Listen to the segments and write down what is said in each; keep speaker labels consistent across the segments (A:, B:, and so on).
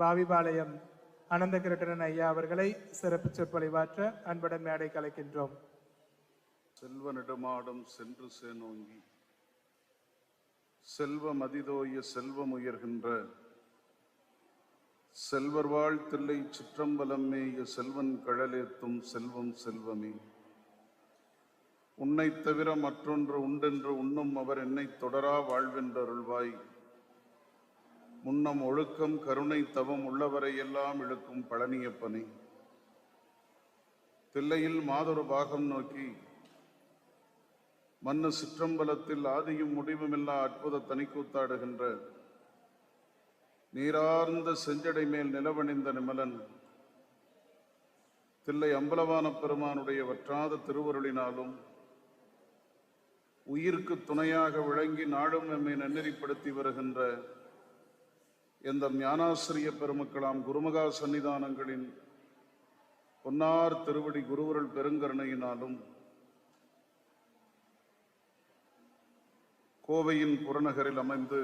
A: வாவிபாளையம் அனந்தகிருட்டணன் ஐயா அவர்களை சிறப்பு சொற்பொழிவாற்ற அன்புடன் மேடை கலைக்கின்றோம்.
B: செல்வனிடமாடும் சென்று சேனோங்கி செல்வ மதிதோய செல்வம் உயர்கின்ற செல்வர் வாழ் தில்லை சிற்றம்பலம் மேய செல்வன் கழலேத்தும் செல்வம் செல்வமே. உன்னை தவிர மற்றொன்று உண்டென்று உண்ணும் அவர் என்னை தொடரா வாழ்வென்றருள்வாய். முன்னம் ஒழுக்கம் கருணை தவம் உள்ளவரை எல்லாம் இழுக்கும் பழனியப்பனை. தில்லையில் மாதொரு பாகம் நோக்கி மண்ணு சிற்றம்பலத்தில் ஆதியும் முடிவுமில்லா அற்புத தனிக்கூத்தாடுகின்ற நீரார்ந்த செஞ்சடை மேல் நிலவணிந்த நிமலன் தில்லை அம்பலவான பெருமானுடைய வற்றாத திருவருளினாலும் உயிருக்கு துணையாக விளங்கி நாடும் நம்மை நன்னெறிப்படுத்தி வருகின்ற எந்த ஞானாசிரிய பெருமக்களாம் குருமகா சன்னிதானங்களின் பொன்னார் திருவடி குருவருள் பெருங்கருணையினாலும் கோவையின் புறநகரில் அமைந்து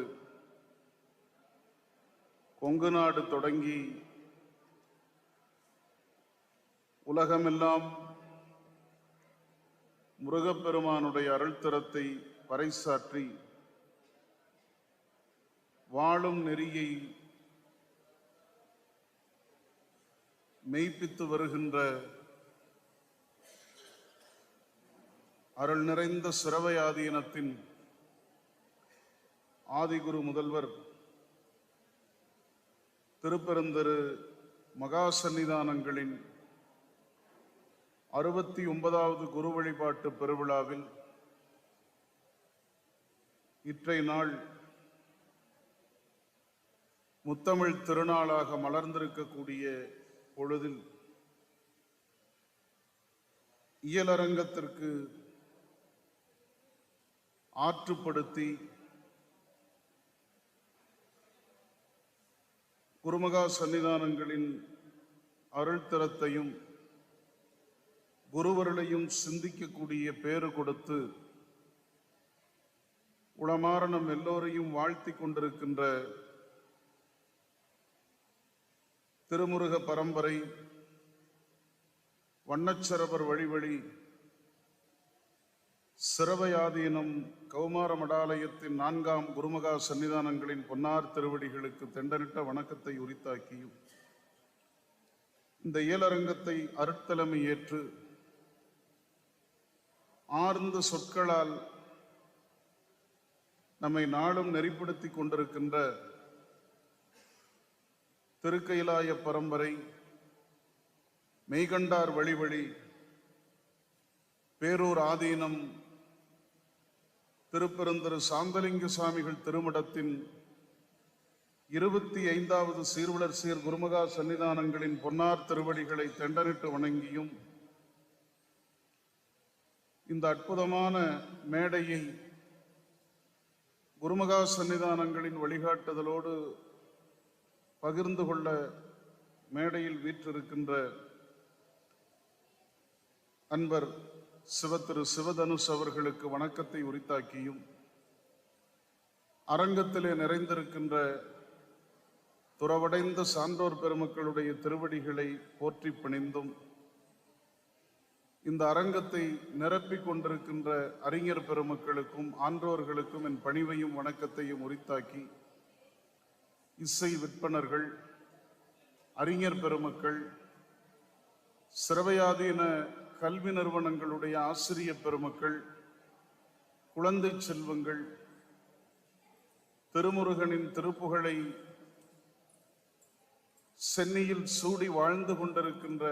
B: கொங்கு நாடு தொடங்கி உலகமெல்லாம் முருகப்பெருமானுடைய அருள் திறத்தை பறைசாற்றி வாழும் நெறியை மெய்ப்பித்து வருகின்ற அருள் நிறைந்த சிரவையாதீனத்தின் ஆதிகுரு முதல்வர் திருப்பெருந்திரு மகா சன்னிதானங்களின் 69வது குரு வழிபாட்டு பெருவிழாவில் இற்றை நாள் முத்தமிழ் திருநாளாக மலர்ந்திருக்கக்கூடிய பொழுதில் இயலரங்கத்திற்கு ஆற்றுப்படுத்தி குருமகா சன்னிதானங்களின் அருள் திறத்தையும் குருவருளையும் சிந்திக்கக்கூடிய பேறு கொடுத்து உளமாற நம் எல்லோரையும் வாழ்த்தி கொண்டிருக்கின்ற திருமுருக பரம்பரை வண்ணச்சரவர் வழிவழி சிரவையாதீனம் கௌமார மடாலயத்தின் 4ஆம் குருமகா சன்னிதானங்களின் பொன்னார் திருவடிகளுக்கு தெண்டனிட்ட வணக்கத்தை உரித்தாக்கியும் இந்த இயலரங்கத்தை அருட்தலைமை ஏற்று ஆர்ந்த சொற்களால் நம்மை நாளும் நெறிப்படுத்தி கொண்டிருக்கின்ற திருக்கைலாய பரம்பரை மெய்கண்டார் வழிவழி பேரூர் ஆதீனம் திருப்பெருந்திரு சாந்தலிங்க சுவாமிகள் திருமடத்தின் 25வது சீர்வளர் சீர் குருமகா சன்னிதானங்களின் பொன்னார் திருவடிகளை தெண்டனிட்டு வணங்கியும் இந்த அற்புதமான மேடையை குருமகா சன்னிதானங்களின் வழிகாட்டுதலோடு பகிர்ந்து கொள்ள மேடையில் வீற்றிருக்கின்ற அன்பர் திரு சிவதனுஷ் அவர்களுக்கு வணக்கத்தை உரித்தாக்கியும் அரங்கத்திலே நிறைந்திருக்கின்ற துறவடைந்த சான்றோர் பெருமக்களுடைய திருவடிகளை போற்றி பணிந்தும் இந்த அரங்கத்தை நிரப்பிக் கொண்டிருக்கின்ற அறிஞர் பெருமக்களுக்கும் ஆன்றோர்களுக்கும் என் பணிவையும் வணக்கத்தையும் உரித்தாக்கி இசை விற்பனர்கள், அறிஞர் பெருமக்கள், சிரவையாதீன கல்வி நிறுவனங்களுடைய ஆசிரிய பெருமக்கள், குழந்தை செல்வங்கள், திருமுருகனின் திருப்புகழை சென்னையில் சூடி வாழ்ந்து கொண்டிருக்கின்ற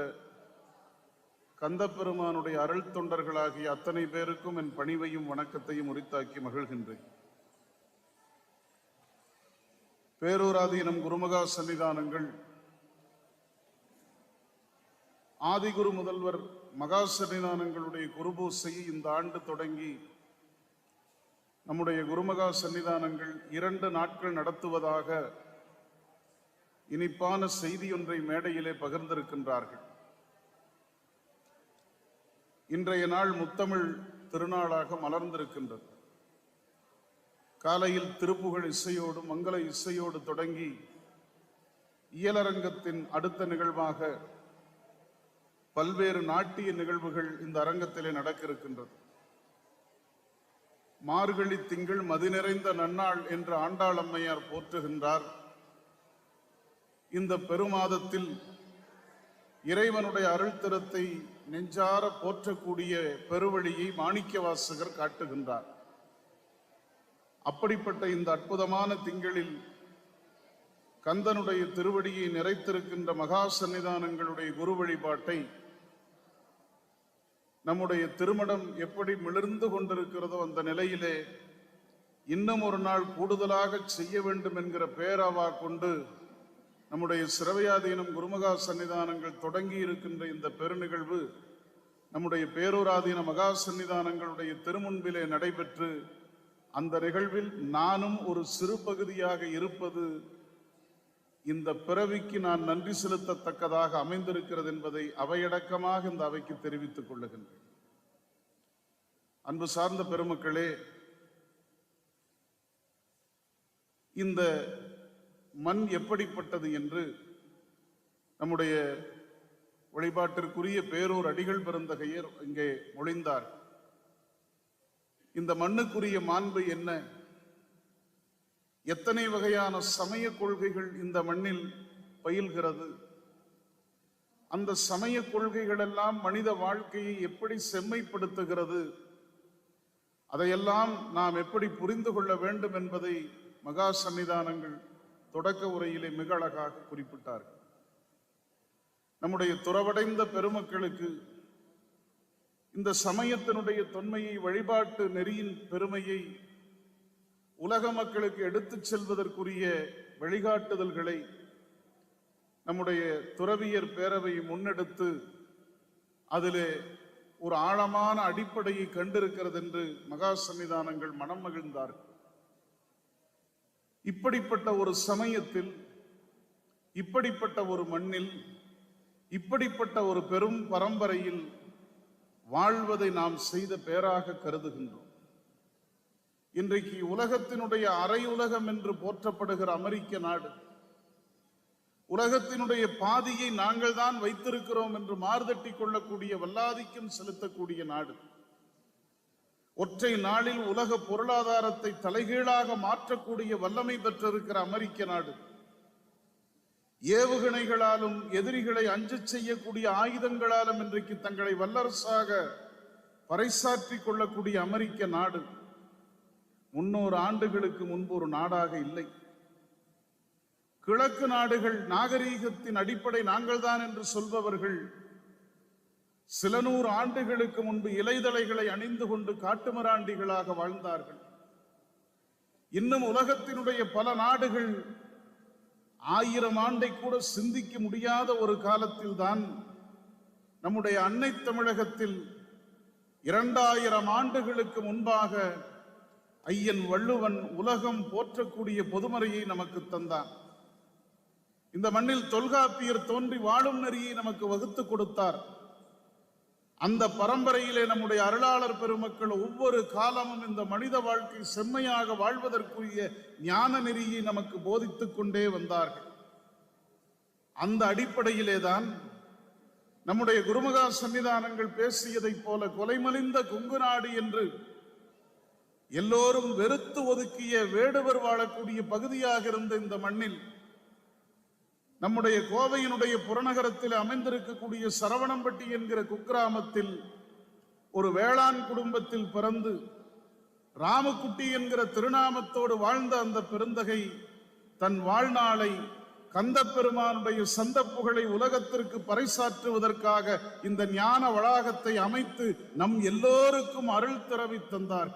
B: கந்தப்பெருமானுடைய அருள் தொண்டர்களாகிய அத்தனை பேருக்கும் என் பணிவையும் வணக்கத்தையும் உரித்தாக்கி மகிழ்கின்றேன். பேரூராதீனம் குருமகா சன்னிதானங்கள் ஆதிகுரு முதல்வர் மகா சன்னிதானங்களுடைய குருபூசையை இந்த ஆண்டு தொடங்கி நம்முடைய குருமகா சன்னிதானங்கள் 2 நாட்கள் நடத்துவதாக இனிப்பான செய்தி ஒன்றை மேடையிலே பகிர்ந்திருக்கின்றார்கள். இன்றைய நாள் முத்தமிழ் திருநாளாக மலர்ந்திருக்கின்றது. காலையில் திருப்புகழ் இசையோடு மங்கள இசையோடு தொடங்கி இயலரங்கத்தின் அடுத்த நிகழ்வாக பல்வேறு நாட்டிய நிகழ்வுகள் இந்த அரங்கத்திலே நடக்க இருக்கின்றது. மார்கழி திங்கள் மதி நிறைந்த நன்னாள் என்று ஆண்டாள் அம்மையார் போற்றுகின்றார். இந்த பெருமாதத்தில் இறைவனுடைய அருள் திறத்தை நெஞ்சார போற்றக்கூடிய பெருவழியை மாணிக்கவாசகர் காட்டுகின்றார். அப்படிப்பட்ட இந்த அற்புதமான திங்களில் கந்தனுடைய திருவடியை நிறைத்திருக்கின்ற மகா சன்னிதானங்களுடைய குரு வழிபாட்டை நம்முடைய திருமடம் எப்படி மிளிர்ந்து கொண்டிருக்கிறதோ அந்த நிலையிலே இன்னும் ஒரு நாள் கூடுதலாக செய்ய வேண்டும் என்கிற பேராவா கொண்டு நம்முடைய சிரவையாதீனம் குருமகா சன்னிதானங்கள் தொடங்கி இருக்கின்ற இந்த பெருநிகழ்வு நம்முடைய பேரூராதீன மகா சன்னிதானங்களுடைய திருமுன்பிலே நடைபெற்று அந்த நிகழ்வில் நானும் ஒரு சிறு பகுதியாக இருப்பது இந்த பிறவிக்கு நான் நன்றி செலுத்தத்தக்கதாக அமைந்திருக்கிறது என்பதை அவையடக்கமாக இந்த அவைக்கு தெரிவித்துக் கொள்ளுகின்றேன். அன்பு சார்ந்த பெருமக்களே, இந்த மண் எப்படிப்பட்டது என்று நம்முடைய வழிபாட்டிற்குரிய பேரூர் அடிகள் பெருந்தகையர் இங்கே மொழிந்தார். இந்த மண்ணுக்குரிய மாண்பு என்ன? எத்தனை வகையான சமய கொள்கைகள் இந்த மண்ணில் பயில்கிறது? அந்த சமய கொள்கைகள் எல்லாம் மனித வாழ்க்கையை எப்படி செம்மைப்படுத்துகிறது? அதையெல்லாம் நாம் எப்படி புரிந்து கொள்ள வேண்டும் என்பதை மகா சன்னிதானங்கள் தொடக்க உரையிலே மிக அழகாக குறிப்பிட்டார்கள். நம்முடைய துறவடைந்த பெருமக்களுக்கு இந்த சமயத்தினுடைய தொன்மையை, வழிபாட்டு நெறியின் பெருமையை உலக மக்களுக்கு எடுத்துச் செல்வதற்குரிய வழிகாட்டுதல்களை நம்முடைய துறவியர் பேரவை முன்னெடுத்து அதிலே ஒரு ஆழமான அடிப்படையை கண்டிருக்கிறது என்று மகா சன்னிதானங்கள் மனம் மகிழ்ந்தார்கள். இப்படிப்பட்ட ஒரு சமயத்தில், இப்படிப்பட்ட ஒரு மண்ணில், இப்படிப்பட்ட ஒரு பெரும் பரம்பரையில் வாழ்வதை நாம் செய்த பேராக கருதுகின்றோம். இன்றைக்கு உலகத்தினுடைய அரையுலகம் என்று போற்றப்படுகிற அமெரிக்க நாடு, உலகத்தினுடைய பாதியை நாங்கள் தான் வைத்திருக்கிறோம் என்று மார்தட்டி கொள்ளக்கூடிய, வல்லாதிக்கம் செலுத்தக்கூடிய நாடு, ஒற்றை நாளில் உலக பொருளாதாரத்தை தலைகீழாக மாற்றக்கூடிய வல்லமை பெற்றிருக்கிற அமெரிக்க நாடு, ஏவுகணைகளாலும் எதிரிகளை அஞ்சச் செய்யக்கூடிய ஆயுதங்களாலும் இன்றைக்கு தங்களை வல்லரசாக பறைசாற்றிக் கொள்ளக்கூடிய அமெரிக்க நாடு 300 ஆண்டுகளுக்கு முன்பு ஒரு நாடாக இல்லை. கிழக்கு நாடுகள் நாகரீகத்தின் அடிப்படை நாங்கள்தான் என்று சொல்பவர்கள் சில 100 ஆண்டுகளுக்கு முன்பு இலைதலைகளை அணிந்து கொண்டு காட்டுமிராண்டிகளாக வாழ்ந்தார்கள். இன்னும் உலகத்தினுடைய பல நாடுகள் 1000 ஆண்டை கூட சிந்திக்க முடியாத ஒரு காலத்தில் தான் நம்முடைய அன்னை தமிழகத்தில் 2000 ஆண்டுகளுக்கு முன்பாக ஐயன் வள்ளுவன் உலகம் போற்றக்கூடிய பொதுமறையை நமக்கு தந்தான். இந்த மண்ணில் தொல்காப்பியர் தோன்றி வாழும் நெறியை நமக்கு வகுத்து கொடுத்தார். அந்த பரம்பரையிலே நம்முடைய அருளாளர் பெருமக்கள் ஒவ்வொரு காலமும் இந்த மனித வாழ்க்கை செம்மையாக வாழ்வதற்குரிய ஞான நெறியை நமக்கு போதித்துக் கொண்டே வந்தார்கள். அந்த அடிப்படையிலே தான் நம்முடைய குருமகா சன்னிதானங்கள் பேசியதைப் போல கொலைமலிந்த கொங்கு நாடு என்று எல்லோரும் வெறுத்து ஒதுக்கிய வேடுவர் வாழக்கூடிய பகுதியாக இருந்த இந்த மண்ணில் நம்முடைய கோவையினுடைய புறநகரத்தில் அமைந்திருக்கக்கூடிய சரவணம்பட்டி என்கிற குக்கிராமத்தில் ஒரு வேளாண் குடும்பத்தில் பிறந்து ராமக்குட்டி என்கிற திருநாமத்தோடு வாழ்ந்த அந்த பெருந்தகை தன் வாழ்நாளை கந்தப்பெருமானுடைய சந்த புகழை உலகத்திற்கு பறைசாற்றுவதற்காக இந்த ஞான வளாகத்தை அமைத்து நம் எல்லோருக்கும் அருள் திறவி தந்தார்.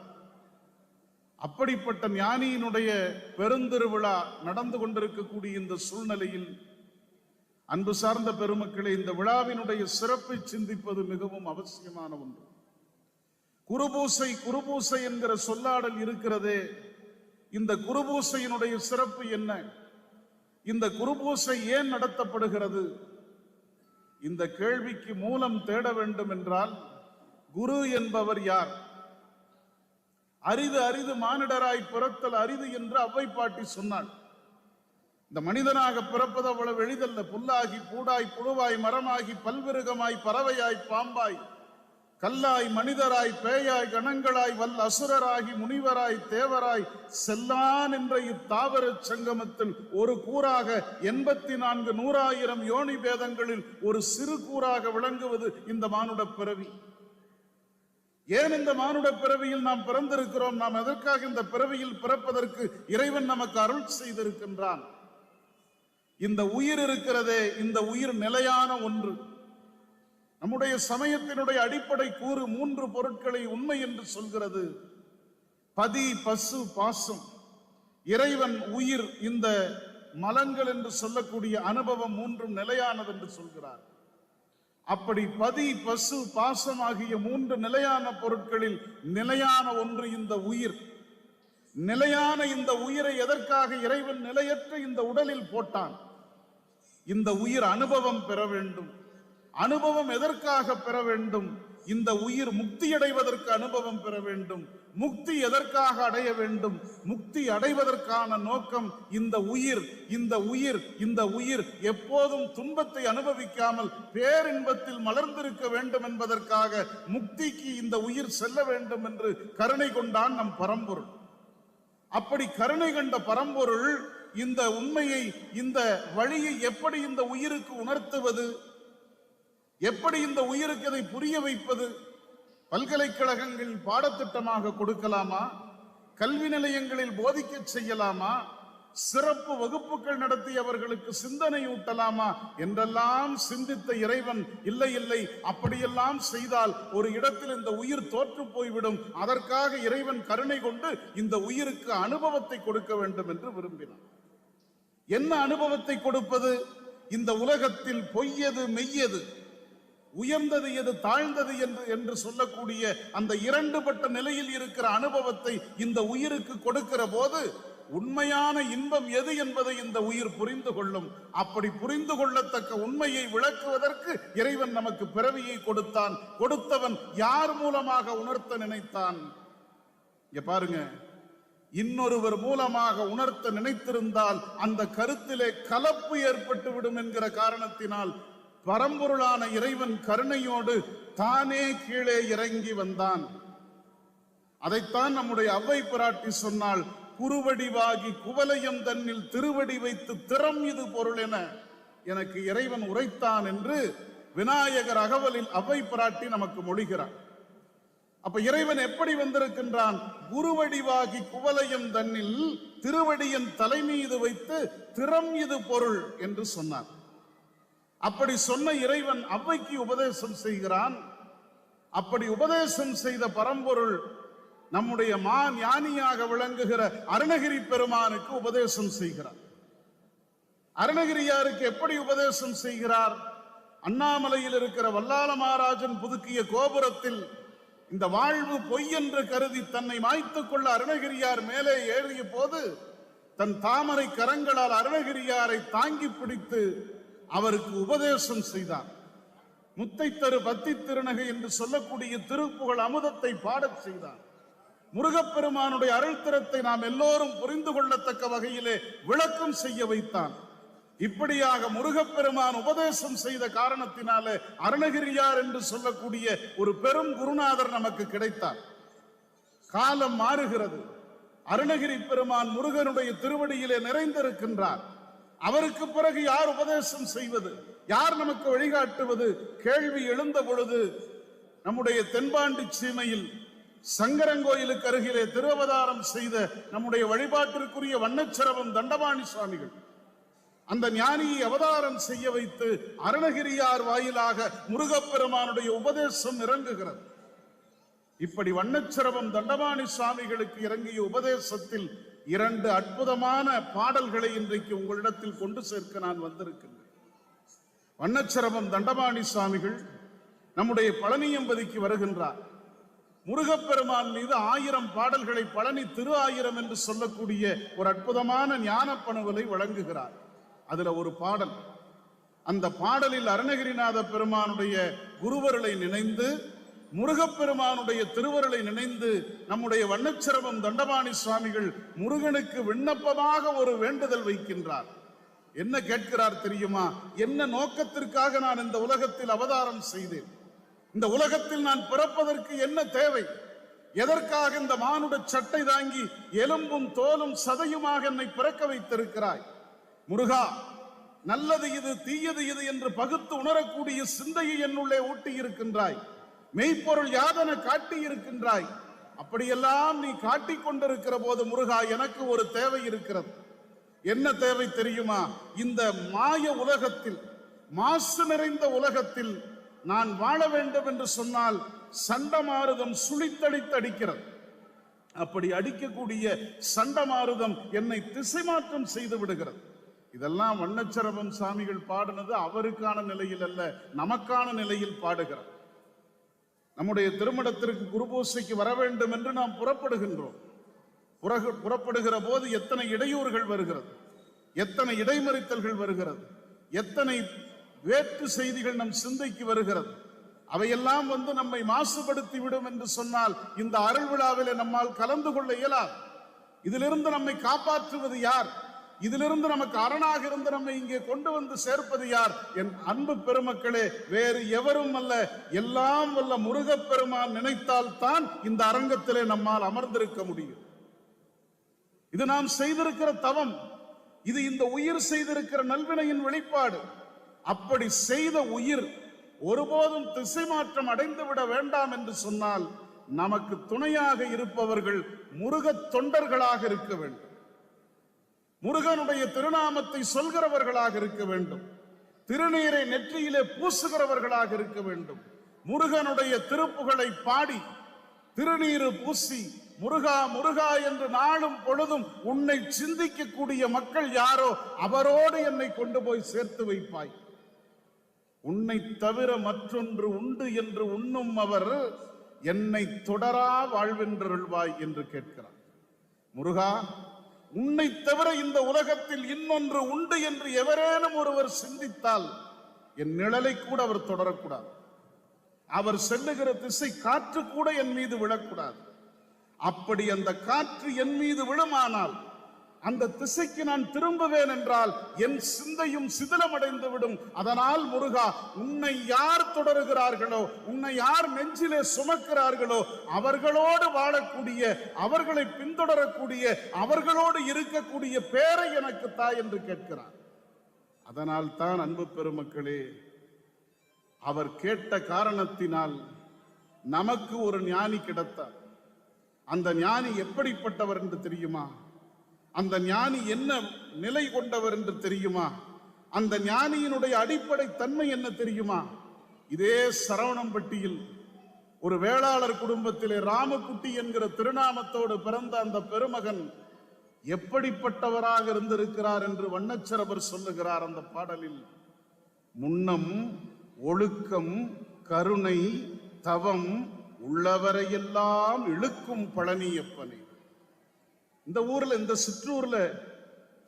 B: அப்படிப்பட்ட ஞானியினுடைய பெருந்திருவிழா நடந்து கொண்டிருக்கக்கூடிய இந்த சூழ்நிலையில் அன்பு சார்ந்த பெருமக்களே, இந்த விழாவினுடைய சிறப்பை சிந்திப்பது மிகவும் அவசியமான ஒன்று. குருபூசை குருபூசை என்கிற சொல்லாடல் இருக்கிறதே, இந்த குருபூசையினுடைய சிறப்பு என்ன? இந்த குருபூசை ஏன் நடத்தப்படுகிறது? இந்த கேள்விக்கு மூலம் தேட வேண்டும் என்றால் குரு என்பவர் யார்? அரிது அரிது மானிடராய் பிறத்தல் அரிது என்று அவ்வை பாட்டி சொன்னாள். இந்த மனிதனாக பிறப்பது அவ்வளவு எளிதல்ல. புல்லாகி பூடாய் புழுவாய் மரமாகி பல்விருகமாய் பறவையாய் பாம்பாய் கல்லாய் மனிதராய் பேயாய் கணங்களாய் வல் அசுரராகி முனிவராய் தேவராய் செல்லான் என்ற இத்தாவர சங்கமத்தில் ஒரு கூறாக 84 100,000 யோனி பேதங்களில் ஒரு சிறு கூறாக விளங்குவது இந்த மானுட பிறவி. ஏன் இந்த மானுட பிறவியில் நாம் பிறந்திருக்கிறோம்? நாம் எதற்காக இந்த பிறவியில் பிறப்பதற்கு இறைவன் நமக்கு அருள் செய்திருக்கின்றான். இந்த உயிர் இருக்கிறதே, இந்த உயிர் நிலையான ஒன்று. நம்முடைய சமயத்தினுடைய அடிப்படை கூறு 3 பொருட்களை உண்மை என்று சொல்கிறது: பதி, பசு, பாசம். இறைவன், உயிர், இந்த மலங்கள் என்று சொல்லக்கூடிய அனுபவம் 3 நிலையானது என்று சொல்கிறார். அப்படி பதி, பசு, பாசம் ஆகிய 3 நிலையான பொருட்களில் நிலையான ஒன்று இந்த உயிர். நிலையான இந்த உயிரை எதற்காக இறைவன் நிலையற்ற இந்த உடலில் போட்டான்? இந்த உயிர் அனுபவம் பெற வேண்டும். அனுபவம் எதற்காக பெற வேண்டும்? இந்த உயிர் முக்தி அடைவதற்கு அனுபவம் பெற வேண்டும். முக்தி எதற்காக அடைய வேண்டும்? முக்தி அடைவதற்கான நோக்கம் இந்த உயிர். இந்த உயிர் எப்போதும் துன்பத்தை அனுபவிக்காமல் பேரின்பத்தில் மலர்ந்திருக்க வேண்டும் என்பதற்காக முக்திக்கு இந்த உயிர் செல்ல வேண்டும் என்று கருணை கொண்டான் நம் பரம்பொருள். அப்படி கருணை கண்ட பரம்பொருள் இந்த உண்மையை, இந்த வழியை எப்படி இந்த உயிருக்கு உணர்த்துவது? எப்படி இந்த உயிருக்கு இதை புரிய வைப்பது? பல்கலைக்கழகங்களில் பாடத்திட்டமாக கொடுக்கலாமா? கல்வி நிலையங்களில் போதிக்க செய்யலாமா? சிறப்பு வகுப்புகள் நடத்தி அவர்களுக்கு சிந்தனை ஊட்டலாமா என்றெல்லாம் சிந்தித்த இறைவன், இல்லை இல்லை, அப்படியெல்லாம் செய்தால் ஒரு இடத்தில் இந்த உயிர் தோற்று போய்விடும். அதற்காக இறைவன் கருணை கொண்டு இந்த உயிருக்கு அனுபவத்தை கொடுக்க வேண்டும் என்று விரும்பினான். என்ன அனுபவத்தை கொடுப்பது? இந்த உலகத்தில் பொய்யது மெய்யது, உயர்ந்தது எது தாழ்ந்தது என்று சொல்லக்கூடிய அந்த 2 பட்ட நிலையில் இருக்கிற அனுபவத்தை இந்த உயிருக்கு கொடுக்கிற போது உண்மையான இன்பம் எது என்பதை இந்த உயிர் புரிந்து கொள்ளும். அப்படி புரிந்து கொள்ளத்தக்க உண்மையை விளக்குவதற்கு இறைவன் நமக்கு பிறவியை கொடுத்தான். கொடுத்தவன் யார் மூலமாக உணர்த்த நினைத்தான்? இங்க பாருங்க, இன்னொருவர் மூலமாக உணர்த்த நினைத்திருந்தால் அந்த கருத்திலே கலப்பு ஏற்பட்டு விடும் என்கிற காரணத்தினால் பரம்பொருளான இறைவன் கருணையோடு தானே கீழே இறங்கி வந்தான். அதைத்தான் நம்முடைய அவ்வை பிராட்டி சொன்னாள்: குருவடிவாகி குவலயம் தன்னில் திருவடி வைத்து திறம் இது பொருள் என எனக்கு இறைவன் உரைத்தான் என்று விநாயகர் அகவலில் அவ்வை பிராட்டி நமக்கு மொழிகிறார். அப்ப இறைவன் எப்படி வந்திருக்கின்றான்? குருவடிவாகி குவலயம் தன்னில் திருவடியின் தலை மீது வைத்து திறம் இது பொருள் என்று சொன்னார். அப்படி சொன்ன இறைவன் அவ்வைக்கு உபதேசம் செய்கிறான். அப்படி உபதேசம் செய்த பரம்பொருள் நம்முடைய ஞானியாக விளங்குகிற அருணகிரி பெருமானுக்கு உபதேசம் செய்கிறார். அருணகிரியாருக்கு எப்படி உபதேசம் செய்கிறார்? அண்ணாமலையில் இருக்கிற வல்லால மகாராஜன் புதுக்கிய கோபுரத்தில் இந்த வாழ்வு பொய் என்று கருதி தன்னை மாய்த்துக் கொள்ள அருணகிரியார் மேலே ஏறிய போது தன் தாமரை கரங்களால் அருணகிரியாரை தாங்கி பிடித்து அவருக்கு உபதேசம் செய்தார். முத்தை தரு பத்தி திருநகை என்று சொல்லக்கூடிய திருப்புகழ் அமுதத்தை பாடச் செய்தார். முருகப்பெருமானுடைய அருள் திறத்தை நாம் எல்லோரும் புரிந்து கொள்ளத்தக்க வகையிலே விளக்கம் செய்ய வைத்தான். இப்படியாக முருகப்பெருமான் உபதேசம் செய்த காரணத்தினாலே அருணகிரியார் என்று சொல்லக்கூடிய ஒரு பெரும் குருநாதர் நமக்கு கிடைத்தார். காலம் மாறுகிறது. அருணகிரி பெருமான் முருகனுடைய திருவடியிலே நிறைந்திருக்கின்றார். அவருக்கு பிறகு யார் உபதேசம் செய்வது? யார் நமக்கு வழிகாட்டுவது? கேள்வி எழுந்த பொழுது நம்முடைய தென்பாண்டி சீமையில் சங்கரங்கோயிலுக்கு அருகிலே திருவதாரம் செய்த நம்முடைய வழிபாட்டிற்குரிய வண்ணச்சரவம் தண்டபாணி சுவாமிகள் அந்த ஞானியை அவதாரம் செய்ய வைத்து அருணகிரியார் வாயிலாக முருகப்பெருமானுடைய உபதேசம் இறங்குகிறது. இப்படி வண்ணச்சரவம் தண்டபாணி சுவாமிகளுக்கு இறங்கிய உபதேசத்தில் 2 அற்புதமான பாடல்களை இன்றைக்கு உங்களிடத்தில் கொண்டு சேர்க்க நான் வந்திருக்கின்றேன். வண்ணச்சரவம் தண்டபாணி சுவாமிகள் நம்முடைய பழனியம்பதிக்கு வருகின்றார். முருகப்பெருமான் மீது 1000 பாடல்களை பழனி திரு 1000 என்று சொல்லக்கூடிய ஒரு அற்புதமான ஞான பணுவலை வழங்குகிறார். அதுல ஒரு பாடல், அந்த பாடலில் அருணகிரிநாத பெருமானுடைய குருவருளை நினைந்து முருகப்பெருமானுடைய திருவருளை நினைந்து நம்முடைய வண்ணச்சரவம் தண்டபாணி சுவாமிகள் முருகனுக்கு விண்ணப்பமாக ஒரு வேண்டுதல் வைக்கின்றார். என்ன கேட்கிறார் தெரியுமா? என்ன நோக்கத்திற்காக நான் இந்த உலகத்தில் அவதாரம் செய்தேன்? இந்த உலகத்தில் நான் பிறப்பதற்கு என்ன தேவை? எதற்காக இந்த மானுட சட்டை தாங்கி எலும்பும் தோலும் சதையுமாக என்னை பிறக்க வைத்திருக்கிறாய்? முருகா, நல்லது இது தீயது இது என்று பகுத்து உணரக்கூடிய சிந்தையை என்னுள்ளே ஊட்டி இருக்கின்றாய். மெய்ப்பொருள் யாதென காட்டி இருக்கின்றாய். அப்படியெல்லாம் நீ காட்டிக் கொண்டிருக்கிற போது முருகா, எனக்கு ஒரு தேவை இருக்கிறது. என்ன தேவை தெரியுமா? இந்த மாய உலகத்தில், மாசு நிறைந்த உலகத்தில் நான் வாழ வேண்டும் என்று சொன்னால் சண்டமாருதம் சுழித்தடித்து அடிக்கிறது. அப்படி அடிக்கக்கூடிய சண்டமாருதம் என்னை திசை மாற்றம் செய்து விடுகிறது. இதெல்லாம் வண்ணச்சரவம் சாமிகள் பாடினது அவருக்கான நிலையில் அல்ல, நமக்கான நிலையில் பாடுகிறார். நம்முடைய திருமணத்திற்கு குருபூசைக்கு வர வேண்டும் என்று நாம் புறப்படுகின்றோம். புறப்படுகிற போது எத்தனை இடையூறுகள் வருகிறது, எத்தனை இடைமறித்தல்கள் வருகிறது, எத்தனை வேற்று செய்திகள் நம் சிந்தைக்கு வருகிறது. அவையெல்லாம் வந்து நம்மை மாசுபடுத்தி விடும் என்று சொன்னால் இந்த அருள் விழாவிலே நம்மால் கலந்து கொள்ள இயலாது. இதிலிருந்து நம்மை காப்பாற்றுவது யார்? இதிலிருந்து நமக்கு அரணாக இருந்து நம்மை இங்கே கொண்டு வந்து சேர்ப்பது யார்? என் அன்பு பெருமக்களே, வேறு எவரும் அல்ல, எல்லாம் வல்ல முருகப்பெருமான் நினைத்தால் தான் இந்த அரங்கத்திலே நம்மால் அமர்ந்திருக்க முடியும். இது நாம் செய்திருக்கிற தவம், இது இந்த உயிர் செய்திருக்கிற நல்வினையின் வெளிப்பாடு. அப்படி செய்த உயிர் ஒருபோதும் திசை மாற்றம் அடைந்து விட வேண்டாம் என்று சொன்னால் நமக்கு துணையாக இருப்பவர்கள் முருக தொண்டர்களாக இருக்க வேண்டும். முருகனுடைய திருநாமத்தை சொல்கிறவர்களாக இருக்க வேண்டும். திருநீரை நெற்றியிலே பூசுகிறவர்களாக இருக்க வேண்டும். முருகனுடைய திருப்புகளை பாடி திருநீரு பூசி முருகா முருகா என்று நாளும் பொழுதும் உன்னை சிந்திக்கக்கூடிய மக்கள் யாரோ அவரோடு என்னை கொண்டு போய் சேர்த்து வைப்பாய். உன்னை தவிர மற்றொன்று உண்டு என்று உண்ணும் அவர் என்னை தொடரா வாழ்வென்றருள்வாய் என்று கேட்கிறார். முருகா, உன்னை தவிர இந்த உலகத்தில் இன்னொன்று உண்டு என்று எவரேனும் ஒருவர் சிந்தித்தால் என் நிழலை கூட அவர் தொடரக்கூடாது. அவர் செல்லுகிற திசை காற்று கூட என் மீது விழக்கூடாது. அப்படி அந்த காற்று என் மீது விழுமானால் அந்த திசைக்கு நான் திரும்புவேன் என்றால் என் சிந்தையும் சிதிலமடைந்து விடும். அதனால் முருகா, உன்னை யார் தொடருகிறார்களோ, உன்னை யார் நெஞ்சிலே சுமக்கிறார்களோ அவர்களோடு வாழக்கூடிய, அவர்களை பின்தொடரக்கூடிய, அவர்களோடு இருக்கக்கூடிய பேரை எனக்கு தா என்று கேட்கிறார். அதனால் தான் அன்பு பெருமக்களே, அவர் கேட்ட காரணத்தினால் நமக்கு ஒரு ஞானி கிடைத்தார். அந்த ஞானி எப்படிப்பட்டவர் என்று தெரியுமா? அந்த ஞானி என்ன நிலை கொண்டவர் என்று தெரியுமா? அந்த ஞானியினுடைய அடிப்படை தன்மை என்ன தெரியுமா? இதே சரவணம்பட்டியில் ஒரு வேளாளர் குடும்பத்திலே ராமக்குட்டி என்கிற திருநாமத்தோடு பிறந்த அந்த பெருமகன் எப்படிப்பட்டவராக இருந்திருக்கிறார் என்று வண்ணச்சரவர் சொல்லுகிறார் அந்த பாடலில். முன்னம் ஒழுக்கம் கருணை தவம் உள்ளவரையெல்லாம் இழுக்கும் பழனியப்பனே. இந்த ஊர்ல, இந்த சிற்றூர்ல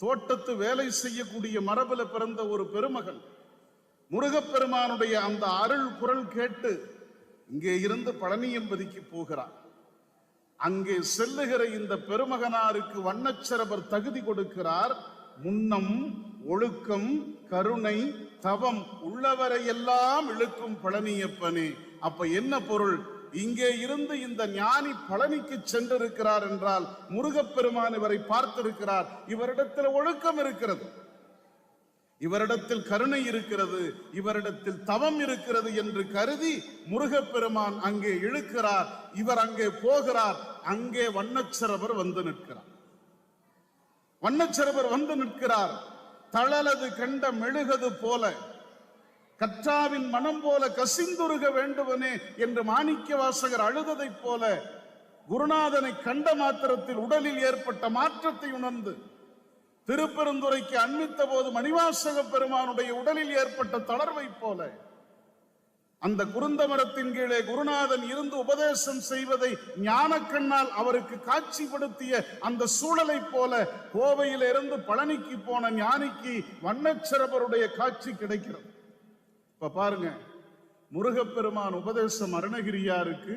B: தோட்டத்து வேலை செய்யக்கூடிய மரபுல பிறந்த ஒரு பெருமகன் முருகப்பெருமானுடைய அந்த அருள் குரல் கேட்டு இங்கே இருந்து பழனியம்பதிக்கு போகிறார். அங்கே செல்லுகிற இந்த பெருமகனாருக்கு வண்ணச்சரவர் தகுதி கொடுக்கிறார். முன்னம் ஒழுக்கம் கருணை தவம் உள்ளவரையெல்லாம் இழுக்கும் பழனியப்பனே. அப்ப என்ன பொருள்? இங்கே இருந்து இந்த ஞானி பழனிக்கு சென்றிருக்கிறார் என்றால் முருகப்பெருமான் இவரை பார்த்திருக்கிறார். இவரிடத்தில் ஒழுக்கம் இருக்கிறது, இவரிடத்தில் கருணை இருக்கிறது, இவரிடத்தில் தவம் இருக்கிறது என்று கருதி முருகப்பெருமான் அங்கே இழுக்கிறார். இவர் அங்கே போகிறார். அங்கே வண்ணச்சரவர் வந்து நிற்கிறார். வண்ணச்சரவர் வந்து நிற்கிறார். தளலது கண்ட மெழுகது போல, கற்றாவின் மனம் போல கசிந்துருக வேண்டுவனே என்று மாணிக்க வாசகர் அழுததை போல குருநாதனை கண்ட மாத்திரத்தில் உடலில் ஏற்பட்ட மாற்றத்தை உணர்ந்து திருப்பெருந்துறைக்கு அண்மித்த போது மணிவாசக பெருமானுடைய உடலில் ஏற்பட்ட தளர்வை போல அந்த குருந்தமரத்தின் கீழே குருநாதன் இருந்து உபதேசம் செய்வதை ஞானக்கண்ணால் அவருக்கு காட்சிப்படுத்திய அந்த சூழலை போல கோவையிலிருந்து பழனிக்கு போன ஞானிக்கு வண்ணச்சரவருடைய காட்சி கிடைக்கிறது. இப்ப பாருங்க, முருகப்பெருமான் உபதேசம் அருணகிரியாருக்கு,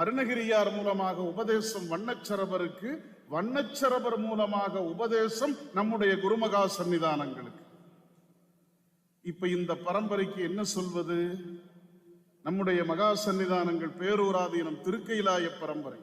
B: அருணகிரியார் மூலமாக உபதேசம் வண்ணச்சரவருக்கு, வண்ணச்சரவர் மூலமாக உபதேசம் நம்முடைய குருமகா சன்னிதானங்களுக்கு. இப்ப இந்த பரம்பரைக்கு என்ன சொல்வது? நம்முடைய மகா சன்னிதானங்கள் பேரூராதீனம் திருக்கைலாய பரம்பரை.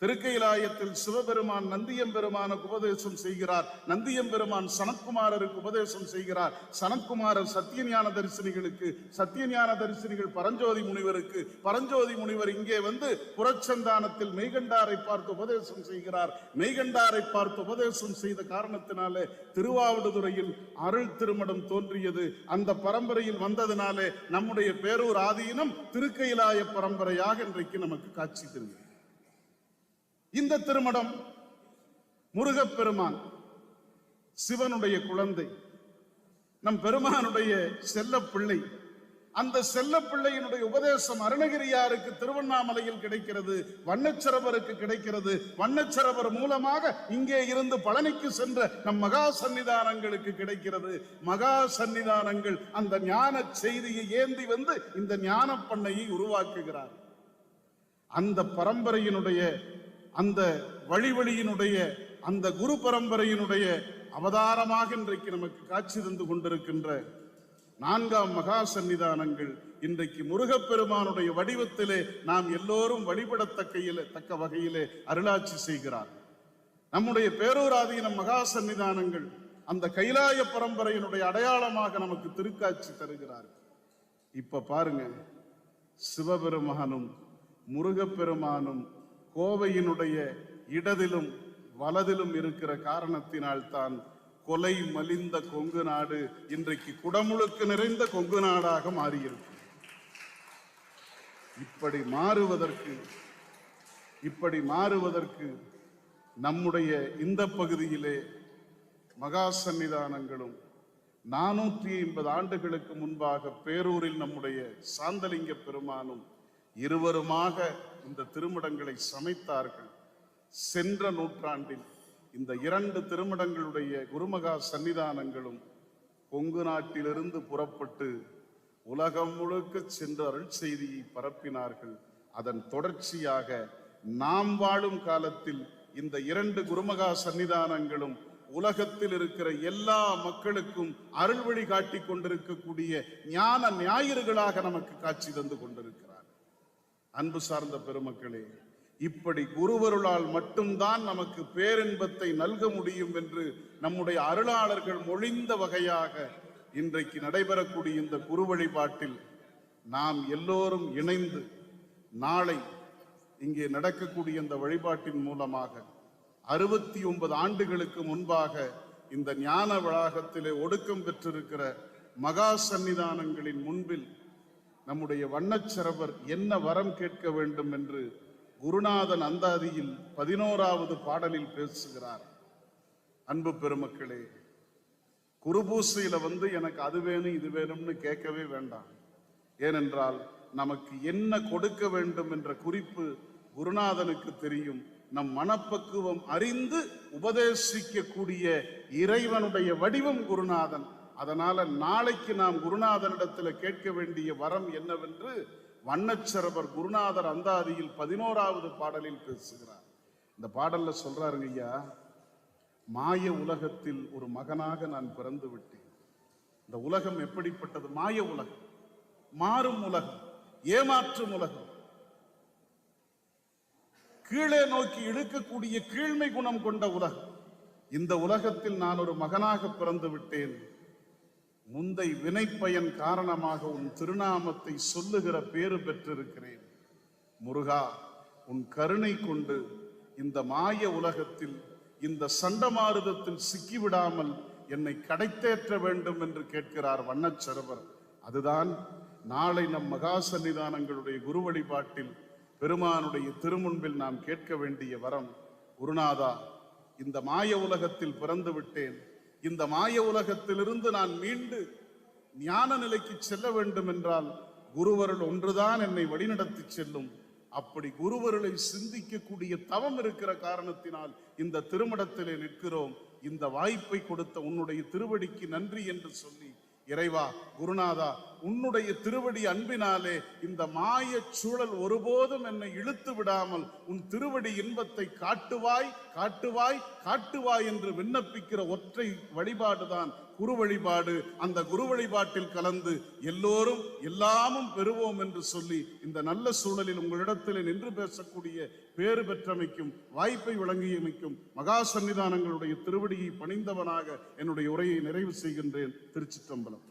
B: திருக்கைலாயத்தில் சிவபெருமான் நந்தியம்பெருமானுக்கு உபதேசம் செய்கிறார். நந்தியம்பெருமான் சனத்குமாரருக்கு உபதேசம் செய்கிறார். சனத்குமாரர் சத்தியஞான தரிசனிகளுக்கு, சத்தியஞான தரிசனிகள் பரஞ்சோதி முனிவருக்கு, பரஞ்சோதி முனிவர் இங்கே வந்து புறச்சந்தானத்தில் மெய்கண்டாரை பார்த்து உபதேசம் செய்கிறார். மெய்கண்டாரை பார்த்து உபதேசம் செய்த காரணத்தினாலே திருவாவடுதுறையில் அருள் திருமடம் தோன்றியது. அந்த பரம்பரையில் வந்ததினாலே நம்முடைய பேரூர் ஆதீனம் திருக்கைலாய பரம்பரையாக இன்றைக்கு நமக்கு காட்சி தருகிறது. இந்த திருமடம் முருகப்பெருமான் சிவனுடைய குழந்தை, நம் பெருமானுடைய செல்ல பிள்ளை. அந்த செல்ல பிள்ளையினுடைய உபதேசம் அருணகிரியாருக்கு திருவண்ணாமலையில் கிடைக்கிறது, வண்ணச்சரவருக்கு கிடைக்கிறது. வண்ணச்சரவர் மூலமாக இங்கே இருந்து பழனிக்கு சென்ற நம் மகா சன்னிதானங்களுக்கு கிடைக்கிறது. மகா சன்னிதானங்கள் அந்த ஞான செய்தியை ஏந்தி வந்து இந்த ஞான பண்ணையை உருவாக்குகிறார். அந்த பரம்பரையினுடைய, அந்த வழிவழியினுடைய, அந்த குரு பரம்பரையினுடைய அவதாரமாக இன்றைக்கு நமக்கு காட்சி தந்து கொண்டிருக்கின்ற 4ஆம் மகா சன்னிதானங்கள் இன்றைக்கு முருகப்பெருமானுடைய வடிவத்திலே நாம் எல்லோரும் வழிபடத்தக்க வகையிலே அருளாட்சி செய்கிறார். நம்முடைய பேரூராதீனம் மகா சன்னிதானங்கள் அந்த கைலாய பரம்பரையினுடைய அடையாளமாக நமக்கு திருக்காட்சி தருகிறார். இப்ப பாருங்க, சிவபெருமானும் முருகப்பெருமானும் கோவையினுடைய இடதிலும் வலதிலும் இருக்கிற காரணத்தினால் தான் கொலை மலிந்த கொங்கு நாடு இன்றைக்கு குடமுழுக்கு நிறைந்த கொங்கு நாடாக மாறியிருக்கு. இப்படி மாறுவதற்கு நம்முடைய இந்த பகுதியிலே மகா சன்னிதானங்களும் 450 ஆண்டுகளுக்கு முன்பாக பேரூரில் நம்முடைய சாந்தலிங்க பெருமானும் இருவருமாக இந்த திருமடங்களை சமைத்தார்கள். சென்ற நூற்றாண்டில் இந்த 2 திருமடங்களுடைய குருமகா சன்னிதானங்களும் கொங்கு நாட்டிலிருந்து புறப்பட்டு உலகம் முழுக்க சென்று அருள் செய்தியை பரப்பினார்கள். அதன் தொடர்ச்சியாக நாம் வாழும் காலத்தில் இந்த 2 குருமகா சன்னிதானங்களும் உலகத்தில் இருக்கிற எல்லா மக்களுக்கும் அருள் வழி காட்டி கொண்டிருக்கக்கூடிய ஞான ஞாயிறுகளாக நமக்கு காட்சி தந்து கொண்டிருக்கிறார். அன்பு சார்ந்த பெருமக்களே, இப்படி குருவருளால் மட்டும்தான் நமக்கு பேரின்பத்தை நல்க முடியும் என்று நம்முடைய அருளாளர்கள் மொழிந்த வகையாக இன்றைக்கு நடைபெறக்கூடிய இந்த குரு வழிபாட்டில் நாம் எல்லோரும் இணைந்து நாளை இங்கே நடக்கக்கூடிய இந்த வழிபாட்டின் மூலமாக 69 ஆண்டுகளுக்கு முன்பாக இந்த ஞான வளாகத்திலே ஒடுக்கம் பெற்றிருக்கிற மகா சன்னிதானங்களின் முன்பில் நம்முடைய வண்ணச்சரவர் என்ன வரம் கேட்க வேண்டும் என்று குருநாதன் அந்தாதியில் 11வது பாடலில் பேசுகிறார். அன்பு பெருமக்களே, குருபூசையில எனக்கு அது வேணும் இது வேணும்னு கேட்கவே வேண்டாம். ஏனென்றால் நமக்கு என்ன கொடுக்க வேண்டும் என்ற குறிப்பு குருநாதனுக்கு தெரியும். நம் மனப்பக்குவம் அறிந்து உபதேசிக்கக்கூடிய இறைவனுடைய வடிவம் குருநாதன். அதனால நாளைக்கு நாம் குருநாதனிடத்துல கேட்க வேண்டிய வரம் என்னவென்று வண்ணச்சரவர் குருநாதர் அந்தாதியில் 11வது பாடலில் பேசுகிறார். இந்த பாடல்ல சொல்றாருங்க, ஐயா, மாய உலகத்தில் ஒரு மகனாக நான் பிறந்து விட்டேன். இந்த உலகம் எப்படிப்பட்டது? மாய உலகம், மாறும் உலகம், ஏமாற்றும் உலகம், கீழே நோக்கி இழுக்கக்கூடிய கீழ்மை குணம் கொண்ட உலகம். இந்த உலகத்தில் நான் ஒரு மகனாக பிறந்து விட்டேன். முந்தை வினைப்பயன் காரணமாக உன் திருநாமத்தை சொல்லுகிற பேறு பெற்றிருக்கிறேன். முருகா, உன் கருணை கொண்டு இந்த மாய உலகத்தில், இந்த சண்டமாருதத்தில் சிக்கிவிடாமல் என்னை கடைத்தேற்ற வேண்டும் என்று கேட்கிறார் வண்ணச்சரவர். அதுதான் நாளை நம் மகா சன்னிதானங்களுடைய குரு வழிபாட்டில் பெருமானுடைய திருமுன்பில் நாம் கேட்க வேண்டிய வரம். குருநாதா, இந்த மாய உலகத்தில் பிறந்து விட்டேன். இந்த மாய உலகத்திலிருந்து நான் மீண்டு ஞான நிலைக்கு செல்ல வேண்டும் என்றால் குருவருள் ஒன்றுதான் என்னை வழிநடத்தி செல்லும். அப்படி குருவருளை சிந்திக்கக்கூடிய தவம் இருக்கிற காரணத்தினால் இந்த திருமடத்திலே நிற்கிறோம். இந்த வாய்ப்பை கொடுத்த உன்னுடைய திருவடிக்கு நன்றி என்று சொல்லி, இறைவா, குருநாதா, உன்னுடைய திருவடி அன்பினாலே இந்த மாயச் சூழல் ஒருபோதும் என்னை இழுத்து விடாமல் உன் திருவடி இன்பத்தை காட்டுவாய் காட்டுவாய் காட்டுவாய் என்று விண்ணப்பிக்கிற ஒற்றை வழிபாடுதான் குரு வழிபாடு. அந்த குரு வழிபாட்டில் கலந்து எல்லோரும் எல்லாமும் பெறுவோம் என்று சொல்லி இந்த நல்ல சூழலில் உங்களிடத்தில் நின்று பேசக்கூடிய பேறு பெற்றமைக்கும் வாய்ப்பை வழங்கியமைக்கும் மகா சன்னிதானங்களுடைய திருவடியை பணிந்தவனாக என்னுடைய உரையை நிறைவு செய்கின்றேன். திருச்சிற்றம்பலம்.